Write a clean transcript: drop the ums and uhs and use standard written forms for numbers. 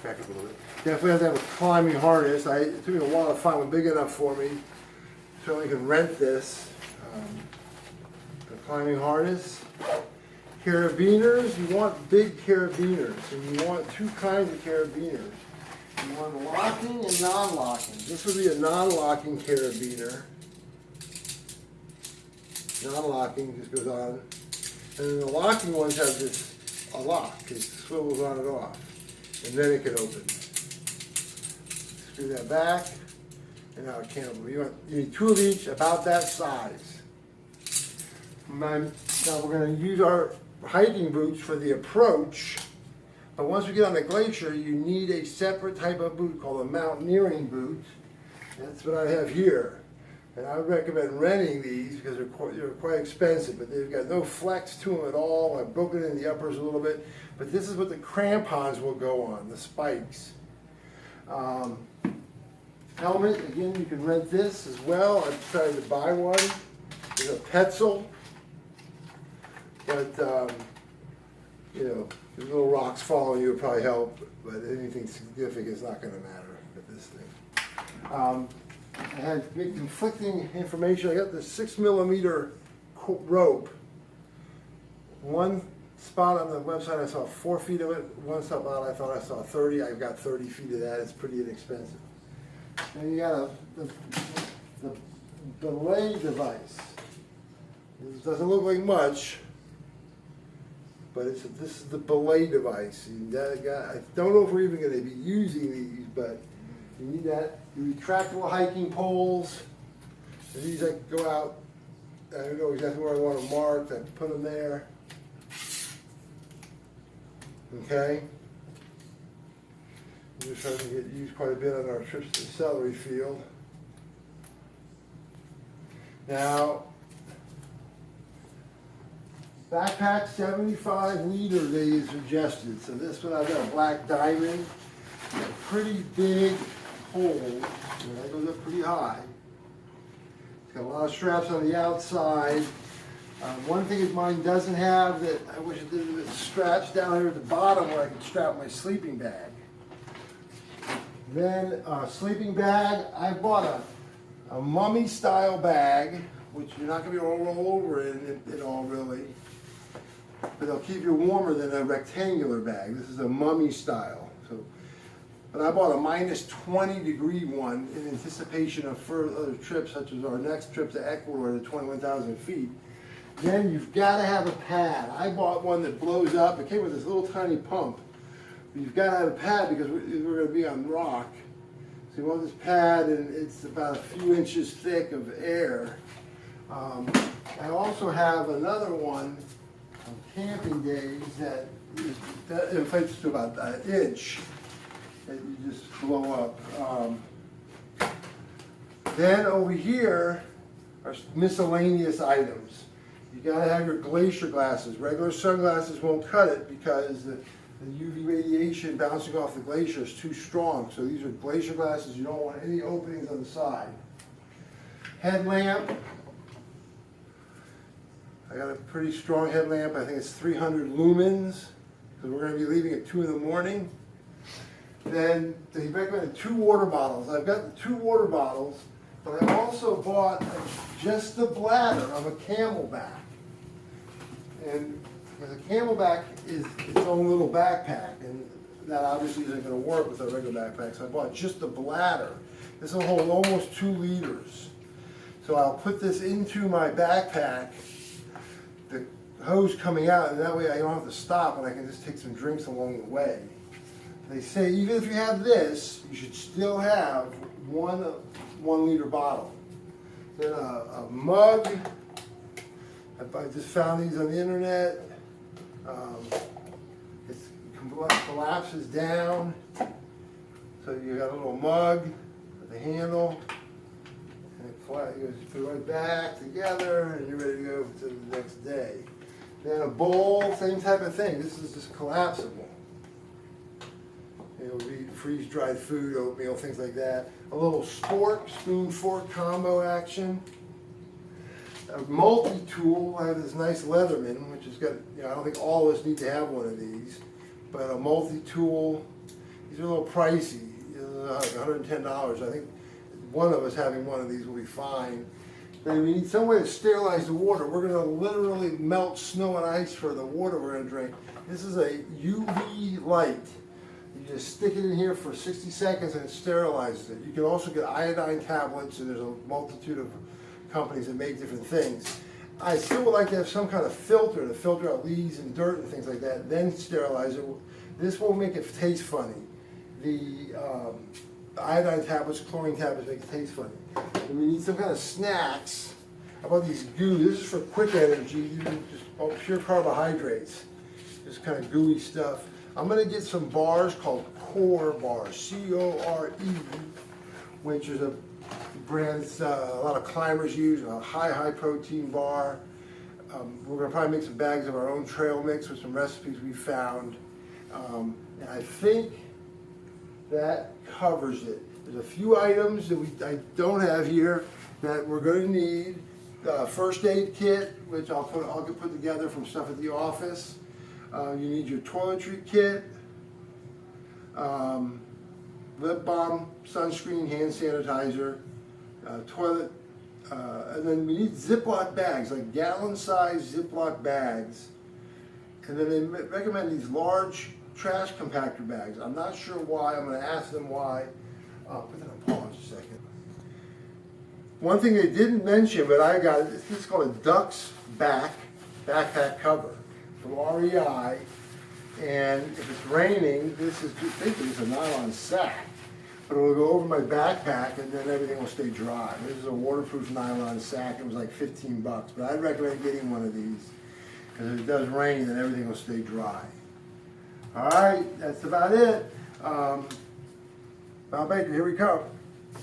back up a little bit. Definitely have to have a climbing harness. It took me a while to find one big enough for me. Certainly can rent this. The climbing harness. Carabiners, you want big carabiners, and you want two kinds of carabiners. You want locking and non-locking. This would be a non-locking carabiner. Non-locking just goes on. And then the locking ones have a lock. It swivels on and off. And then it can open. Screw that back. And now it can't open. You need two of each about that size. Now we're going to use our hiking boots for the approach. But once we get on the glacier, you need a separate type of boot called a mountaineering boot. That's what I have here. And I would recommend renting these because they're quite expensive, but they've got no flex to them at all. I've broken in the uppers a little bit, but this is what the crampons will go on, the spikes. Helmet, again, you can rent this as well. I've decided to buy one. There's a Petzl, but you know, the little rocks following you would probably help, but anything significant is not going to matter with this thing. I had big conflicting information. I got the 6mm rope. One spot on the website I saw 4 feet of it. One spot I thought I saw 30. I've got 30 feet of that. It's pretty inexpensive. And you got the belay device. This doesn't look like much, but this is the belay device. I don't know if we're even going to be using these, but you need that. Retractable hiking poles. And these I go out. I don't know exactly where I want them marked. I put them there. Okay. We're trying to get used quite a bit on our trips to the celery field. Now, backpack 75 liter they suggested. So this one I've got a black diamond, a pretty big hole. That goes up pretty high. It's got a lot of straps on the outside. One thing is mine doesn't have that I wish it did with straps down here at the bottom where I can strap my sleeping bag. Then sleeping bag, I bought a mummy style bag, which you're not going to be able to roll over in it all really. But they'll keep you warmer than a rectangular bag. This is a mummy style. But I bought a -20-degree one in anticipation of further trips, such as our next trip to Ecuador to 21,000 feet. Then you've got to have a pad. I bought one that blows up. It came with this little tiny pump. But you've got to have a pad because we're going to be on rock. So you want this pad, and it's about a few inches thick of air. I also have another one on camping days that inflates to about an inch. And you just blow up. Then over here are miscellaneous items. You gotta have your glacier glasses. Regular sunglasses won't cut it because the UV radiation bouncing off the glacier is too strong. So these are glacier glasses. You don't want any openings on the side. Headlamp. I got a pretty strong headlamp. I think it's 300 lumens because we're gonna be leaving at 2 in the morning. Then they recommended 2 water bottles. I've got the 2 water bottles, but I also bought just the bladder of a Camelback. And because a Camelback is its own little backpack, and that obviously isn't going to work with a regular backpack, so I bought just the bladder. This will hold almost 2 liters. So I'll put this into my backpack, the hose coming out, and that way I don't have to stop and I can just take some drinks along the way. They say even if you have this, you should still have one 1-liter bottle. Then a mug. I just found these on the internet. It collapses down. So you got a little mug with a handle. And it goes put it right back together and you're ready to go to the next day. Then a bowl, same type of thing. This is just collapsible. It'll be freeze-dried food, oatmeal, things like that. A little spork, spoon-fork combo action. A multi-tool. I have this nice Leatherman, which has got, I don't think all of us need to have one of these, but a multi-tool. These are a little pricey, like $110. I think one of us having one of these will be fine. Then we need some way to sterilize the water. We're gonna literally melt snow and ice for the water we're gonna drink. This is a UV light. You just stick it in here for 60 seconds and it sterilizes it. You can also get iodine tablets, and there's a multitude of companies that make different things. I still would like to have some kind of filter to filter out leaves and dirt and things like that, then sterilize it. This won't make it taste funny. The iodine tablets, chlorine tablets make it taste funny. And we need some kind of snacks. How about these goo? This is for quick energy, just pure carbohydrates. Just kind of gooey stuff. I'm gonna get some bars called Core bars, C-O-R-E, which is a brand that a lot of climbers use, a high protein bar. We're gonna probably make some bags of our own trail mix with some recipes we found. And I think that covers it. There's a few items that I don't have here that we're gonna need. First aid kit, which I'll get put together from stuff at the office. You need your toiletry kit, lip balm, sunscreen, hand sanitizer, toilet, and then we need Ziploc bags, like gallon-sized Ziploc bags. And then they recommend these large trash compactor bags. I'm not sure why. I'm going to ask them why. Put that on pause a second. One thing they didn't mention, but I got it, it's called a Duck's backpack cover from REI. And if it's raining, this is, basically it's a nylon sack, but it will go over my backpack and then everything will stay dry. This is a waterproof nylon sack. It was like 15 bucks, but I'd recommend getting one of these because if it does rain, then everything will stay dry. All right, that's about it. Bob Baker, here we come.